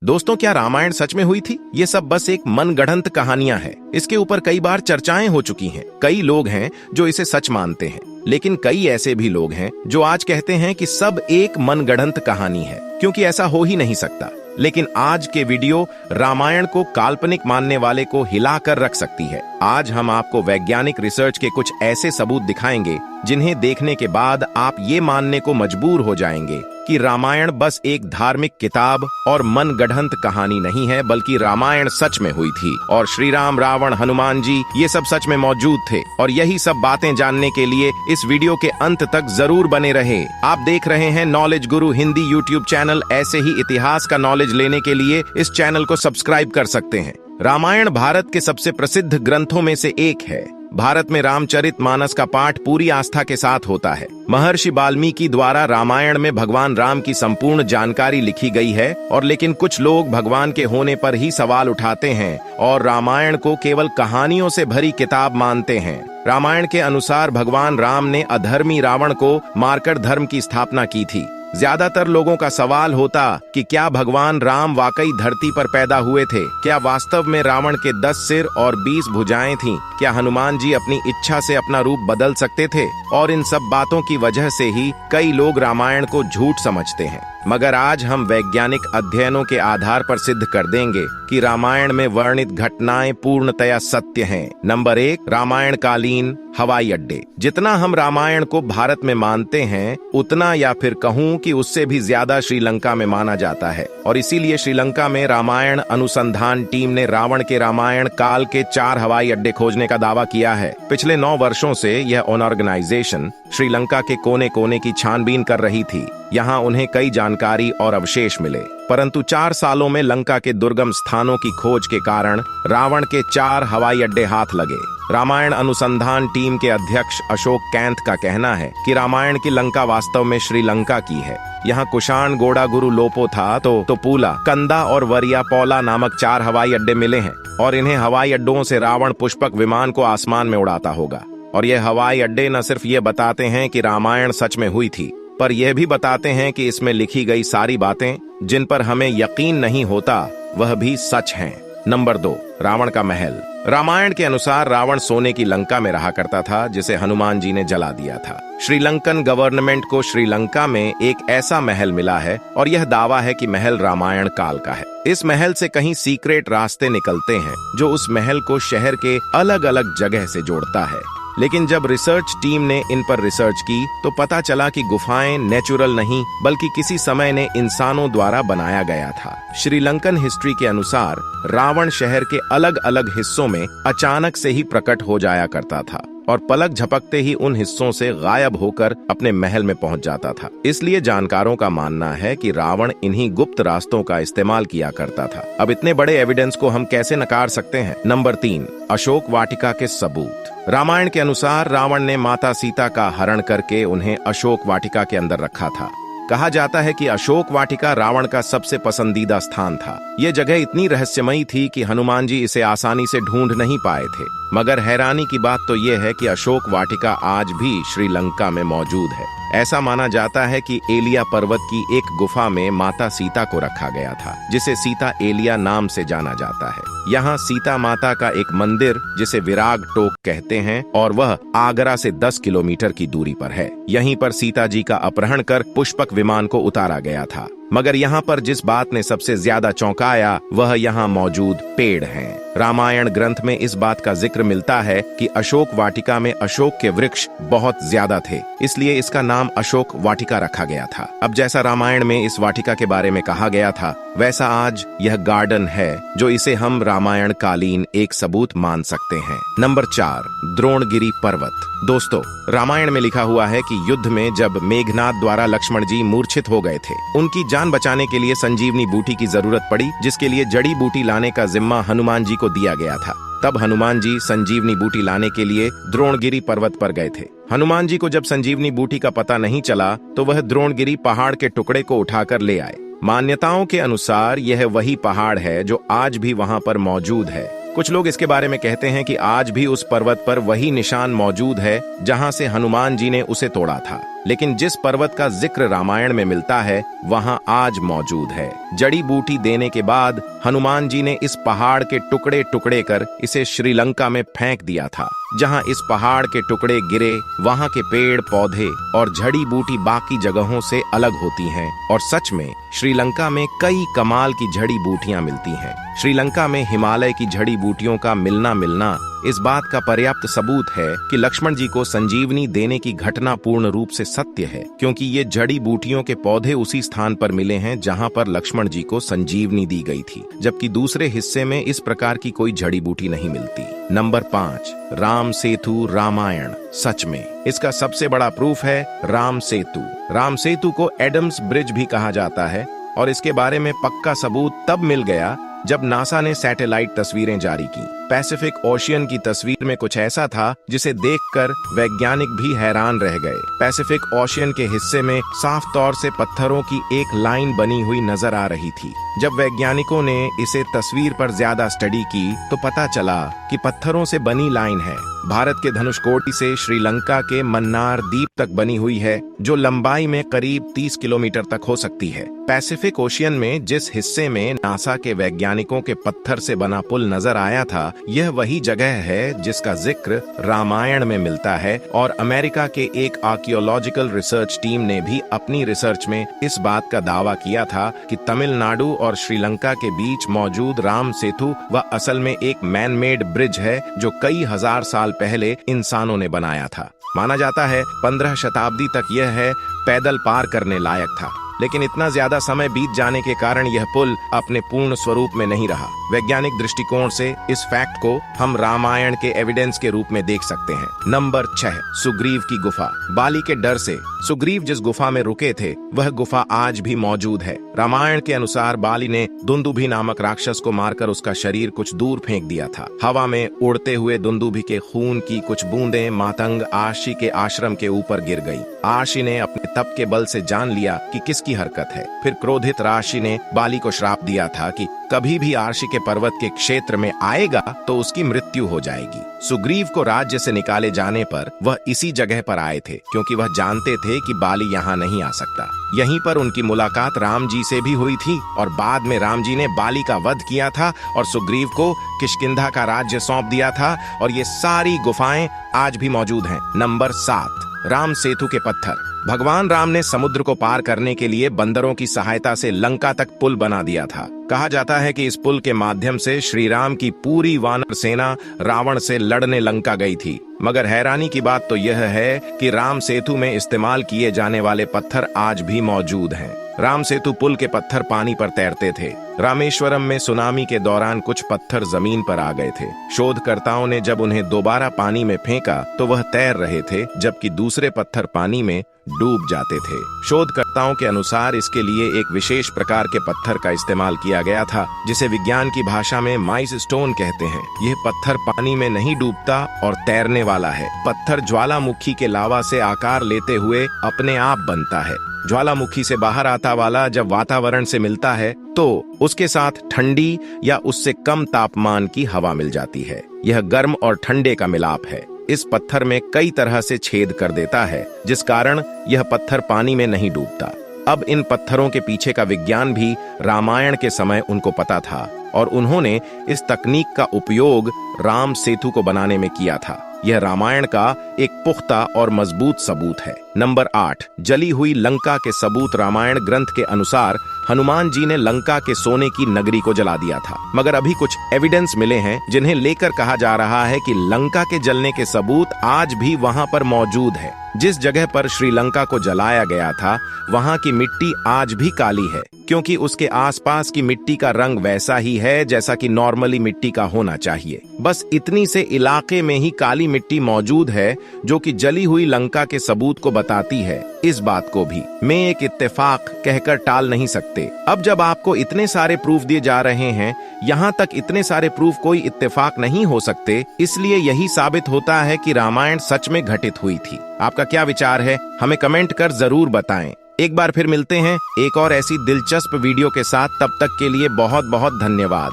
दोस्तों, क्या रामायण सच में हुई थी? ये सब बस एक मनगढ़ंत कहानियां हैं। इसके ऊपर कई बार चर्चाएं हो चुकी हैं। कई लोग हैं जो इसे सच मानते हैं, लेकिन कई ऐसे भी लोग हैं जो आज कहते हैं कि सब एक मनगढ़ंत कहानी है, क्योंकि ऐसा हो ही नहीं सकता। लेकिन आज के वीडियो रामायण को काल्पनिक मानने वाले को हिला कर रख सकती है। आज हम आपको वैज्ञानिक रिसर्च के कुछ ऐसे सबूत दिखाएंगे जिन्हें देखने के बाद आप ये मानने को मजबूर हो जाएंगे कि रामायण बस एक धार्मिक किताब और मनगढ़ंत कहानी नहीं है, बल्कि रामायण सच में हुई थी और श्री राम, रावण, हनुमान जी ये सब सच में मौजूद थे। और यही सब बातें जानने के लिए इस वीडियो के अंत तक जरूर बने रहे। आप देख रहे हैं नॉलेज गुरु हिंदी यूट्यूब चैनल। ऐसे ही इतिहास का नॉलेज लेने के लिए इस चैनल को सब्सक्राइब कर सकते हैं। रामायण भारत के सबसे प्रसिद्ध ग्रंथों में से एक है। भारत में रामचरितमानस का पाठ पूरी आस्था के साथ होता है। महर्षि वाल्मीकि द्वारा रामायण में भगवान राम की संपूर्ण जानकारी लिखी गई है, और लेकिन कुछ लोग भगवान के होने पर ही सवाल उठाते हैं और रामायण को केवल कहानियों से भरी किताब मानते हैं। रामायण के अनुसार भगवान राम ने अधर्मी रावण को मारकर धर्म की स्थापना की थी। ज्यादातर लोगों का सवाल होता कि क्या भगवान राम वाकई धरती पर पैदा हुए थे? क्या वास्तव में रावण के 10 सिर और 20 भुजाएं थीं? क्या हनुमान जी अपनी इच्छा से अपना रूप बदल सकते थे? और इन सब बातों की वजह से ही कई लोग रामायण को झूठ समझते हैं। मगर आज हम वैज्ञानिक अध्ययनों के आधार पर सिद्ध कर देंगे कि रामायण में वर्णित घटनाएं पूर्णतया सत्य हैं। नंबर 1, रामायण कालीन हवाई अड्डे। जितना हम रामायण को भारत में मानते हैं, उतना या फिर कहूँ कि उससे भी ज्यादा श्रीलंका में माना जाता है। और इसीलिए श्रीलंका में रामायण अनुसंधान टीम ने रावण के रामायण काल के 4 हवाई अड्डे खोजने का दावा किया है। पिछले 9 वर्षों से यह ऑर्गेनाइजेशन श्रीलंका के कोने कोने की छानबीन कर रही थी। यहाँ उन्हें कई जानकारी और अवशेष मिले, परंतु 4 सालों में लंका के दुर्गम स्थानों की खोज के कारण रावण के 4 हवाई अड्डे हाथ लगे। रामायण अनुसंधान टीम के अध्यक्ष अशोक कैंथ का कहना है कि रामायण की लंका वास्तव में श्रीलंका की है। यहाँ कुषाण, गोड़ा गुरु लोपो था तो पूला, कंदा और वरिया पौला नामक 4 हवाई अड्डे मिले हैं, और इन्हें हवाई अड्डों से रावण पुष्पक विमान को आसमान में उड़ाता होगा। और ये हवाई अड्डे न सिर्फ ये बताते हैं कि रामायण सच में हुई थी, पर यह भी बताते हैं कि इसमें लिखी गई सारी बातें जिन पर हमें यकीन नहीं होता, वह भी सच हैं। नंबर 2, रावण का महल। रामायण के अनुसार रावण सोने की लंका में रहा करता था, जिसे हनुमान जी ने जला दिया था। श्रीलंकन गवर्नमेंट को श्रीलंका में एक ऐसा महल मिला है, और यह दावा है कि महल रामायण काल का है। इस महल से कहीं सीक्रेट रास्ते निकलते हैं जो उस महल को शहर के अलग अलग जगह से जोड़ता है। लेकिन जब रिसर्च टीम ने इन पर रिसर्च की तो पता चला कि गुफाएं नेचुरल नहीं, बल्कि किसी समय ने इंसानों द्वारा बनाया गया था। श्रीलंकन हिस्ट्री के अनुसार रावण शहर के अलग अलग हिस्सों में अचानक से ही प्रकट हो जाया करता था और पलक झपकते ही उन हिस्सों से गायब होकर अपने महल में पहुंच जाता था। इसलिए जानकारों का मानना है कि रावण इन्हीं गुप्त रास्तों का इस्तेमाल किया करता था। अब इतने बड़े एविडेंस को हम कैसे नकार सकते हैं? नंबर 3, अशोक वाटिका के सबूत। रामायण के अनुसार रावण ने माता सीता का हरण करके उन्हें अशोक वाटिका के अंदर रखा था। कहा जाता है कि अशोक वाटिका रावण का सबसे पसंदीदा स्थान था। ये जगह इतनी रहस्यमयी थी कि हनुमान जी इसे आसानी से ढूंढ नहीं पाए थे। मगर हैरानी की बात तो ये है कि अशोक वाटिका आज भी श्रीलंका में मौजूद है। ऐसा माना जाता है कि एलिया पर्वत की एक गुफा में माता सीता को रखा गया था, जिसे सीता एलिया नाम से जाना जाता है। यहाँ सीता माता का एक मंदिर, जिसे विराग टोक कहते हैं, और वह आगरा से 10 किलोमीटर की दूरी पर है। यहीं पर सीता जी का अपहरण कर पुष्पक विमान को उतारा गया था। मगर यहाँ पर जिस बात ने सबसे ज्यादा चौंकाया, वह यहाँ मौजूद पेड़ हैं। रामायण ग्रंथ में इस बात का जिक्र मिलता है कि अशोक वाटिका में अशोक के वृक्ष बहुत ज्यादा थे, इसलिए इसका नाम अशोक वाटिका रखा गया था। अब जैसा रामायण में इस वाटिका के बारे में कहा गया था, वैसा आज यह गार्डन है, जो इसे हम रामायण कालीन एक सबूत मान सकते हैं। नंबर 4, द्रोणगिरी पर्वत। दोस्तों, रामायण में लिखा हुआ है कि युद्ध में जब मेघनाद द्वारा लक्ष्मण जी मूर्छित हो गए थे, उनकी जान बचाने के लिए संजीवनी बूटी की जरूरत पड़ी, जिसके लिए जड़ी बूटी लाने का जिम्मा हनुमान जी को दिया गया था। तब हनुमान जी संजीवनी बूटी लाने के लिए द्रोणगिरी पर्वत पर गए थे। हनुमान जी को जब संजीवनी बूटी का पता नहीं चला तो वह द्रोणगिरी पहाड़ के टुकड़े को उठाकर ले आए। मान्यताओं के अनुसार यह वही पहाड़ है जो आज भी वहां पर मौजूद है। कुछ लोग इसके बारे में कहते हैं कि आज भी उस पर्वत पर वही निशान मौजूद है जहां से हनुमान जी ने उसे तोड़ा था। लेकिन जिस पर्वत का जिक्र रामायण में मिलता है वहां आज मौजूद है। जड़ी बूटी देने के बाद हनुमान जी ने इस पहाड़ के टुकड़े टुकड़े कर इसे श्रीलंका में फेंक दिया था। जहां इस पहाड़ के टुकड़े गिरे वहां के पेड़ पौधे और जड़ी बूटी बाकी जगहों से अलग होती हैं और सच में श्रीलंका में कई कमाल की जड़ी बूटियां मिलती हैं। श्रीलंका में हिमालय की जड़ी बूटियों का मिलना इस बात का पर्याप्त सबूत है कि लक्ष्मण जी को संजीवनी देने की घटना पूर्ण रूप से सत्य है, क्योंकि ये जड़ी बूटियों के पौधे उसी स्थान पर मिले हैं जहां पर लक्ष्मण जी को संजीवनी दी गई थी, जबकि दूसरे हिस्से में इस प्रकार की कोई जड़ी बूटी नहीं मिलती। नंबर 5, राम सेतु रामायण। सच में इसका सबसे बड़ा प्रूफ है राम सेतु। राम सेतु को एडम्स ब्रिज भी कहा जाता है और इसके बारे में पक्का सबूत तब मिल गया जब नासा ने सैटेलाइट तस्वीरें जारी की। पैसिफिक ओशियन की तस्वीर में कुछ ऐसा था जिसे देखकर वैज्ञानिक भी हैरान रह गए। पैसिफिक ओशियन के हिस्से में साफ तौर से पत्थरों की एक लाइन बनी हुई नजर आ रही थी। जब वैज्ञानिकों ने इसे तस्वीर पर ज्यादा स्टडी की तो पता चला कि पत्थरों से बनी लाइन है। भारत के धनुषकोटी से श्रीलंका के मन्नार द्वीप तक बनी हुई है, जो लंबाई में करीब 30 किलोमीटर तक हो सकती है। पैसिफिक ओशियन में जिस हिस्से में नासा के वैज्ञानिकों के पत्थर से बना पुल नजर आया था, यह वही जगह है जिसका जिक्र रामायण में मिलता है और अमेरिका के एक आर्कियोलॉजिकल रिसर्च टीम ने भी अपनी रिसर्च में इस बात का दावा किया था कि तमिलनाडु और श्रीलंका के बीच मौजूद राम सेतु वह असल में एक मैन मेड ब्रिज है जो कई हजार साल पहले इंसानों ने बनाया था। माना जाता है 15 शताब्दी तक यह है पैदल पार करने लायक था, लेकिन इतना ज्यादा समय बीत जाने के कारण यह पुल अपने पूर्ण स्वरूप में नहीं रहा। वैज्ञानिक दृष्टिकोण से इस फैक्ट को हम रामायण के एविडेंस के रूप में देख सकते हैं। नंबर 6, सुग्रीव की गुफा। बाली के डर से सुग्रीव जिस गुफा में रुके थे वह गुफा आज भी मौजूद है। रामायण के अनुसार बाली ने दुंदुभी नामक राक्षस को मारकर उसका शरीर कुछ दूर फेंक दिया था। हवा में उड़ते हुए दुंदुभी के खून की कुछ बूंदें मातंग आशी के आश्रम के ऊपर गिर गई। आशी ने अपने तप के बल से जान लिया कि किसकी हरकत है। फिर क्रोधित राशि ने बाली को श्राप दिया था कि कभी भी आर्षि के पर्वत के क्षेत्र में आएगा तो उसकी मृत्यु हो जाएगी। सुग्रीव को राज्य से निकाले जाने पर वह इसी जगह पर आए थे, क्योंकि वह जानते थे कि बाली यहाँ नहीं आ सकता। यहीं पर उनकी मुलाकात राम जी से भी हुई थी और बाद में राम जी ने बाली का वध किया था और सुग्रीव को किष्किंधा का राज्य सौंप दिया था और ये सारी गुफाएं आज भी मौजूद हैं। नंबर 7, राम सेतु के पत्थर। भगवान राम ने समुद्र को पार करने के लिए बंदरों की सहायता से लंका तक पुल बना दिया था। कहा जाता है कि इस पुल के माध्यम से श्री राम की पूरी वानर सेना रावण से लड़ने लंका गई थी। मगर हैरानी की बात तो यह है कि राम सेतु में इस्तेमाल किए जाने वाले पत्थर आज भी मौजूद हैं। राम सेतु पुल के पत्थर पानी पर तैरते थे। रामेश्वरम में सुनामी के दौरान कुछ पत्थर जमीन पर आ गए थे। शोधकर्ताओं ने जब उन्हें दोबारा पानी में फेंका तो वह तैर रहे थे, जबकि दूसरे पत्थर पानी में डूब जाते थे। शोधकर्ताओं के अनुसार इसके लिए एक विशेष प्रकार के पत्थर का इस्तेमाल किया गया था, जिसे विज्ञान की भाषा में माइस स्टोन कहते हैं। यह पत्थर पानी में नहीं डूबता और तैरने वाला है। पत्थर ज्वालामुखी के लावा से आकार लेते हुए अपने आप बनता है। ज्वालामुखी से बाहर आता वाला जब वातावरण से मिलता है तो उसके साथ ठंडी या उससे कम तापमान की हवा मिल जाती है। यह गर्म और ठंडे का मिलाप है। इस पत्थर में कई तरह से छेद कर देता है, जिस कारण यह पत्थर पानी में नहीं डूबता। अब इन पत्थरों के पीछे का विज्ञान भी रामायण के समय उनको पता था और उन्होंने इस तकनीक का उपयोग राम सेतु को बनाने में किया था। यह रामायण का एक पुख्ता और मजबूत सबूत है। नंबर 8, जली हुई लंका के सबूत। रामायण ग्रंथ के अनुसार हनुमान जी ने लंका के सोने की नगरी को जला दिया था, मगर अभी कुछ एविडेंस मिले हैं जिन्हें लेकर कहा जा रहा है कि लंका के जलने के सबूत आज भी वहां पर मौजूद है। जिस जगह पर श्रीलंका को जलाया गया था वहां की मिट्टी आज भी काली है, क्योंकि उसके आसपास की मिट्टी का रंग वैसा ही है जैसा कि नॉर्मली मिट्टी का होना चाहिए। बस इतनी से इलाके में ही काली मिट्टी मौजूद है जो कि जली हुई लंका के सबूत को बताती है। इस बात को भी मैं एक इत्तेफाक कहकर टाल नहीं सकते। अब जब आपको इतने सारे प्रूफ दिए जा रहे हैं, यहाँ तक इतने सारे प्रूफ कोई इत्तेफाक नहीं हो सकते, इसलिए यही साबित होता है कि रामायण सच में घटित हुई थी। आपका क्या विचार है? हमें कमेंट कर जरूर बताएं। एक बार फिर मिलते हैं एक और ऐसी दिलचस्प वीडियो के साथ। तब तक के लिए बहुत बहुत धन्यवाद।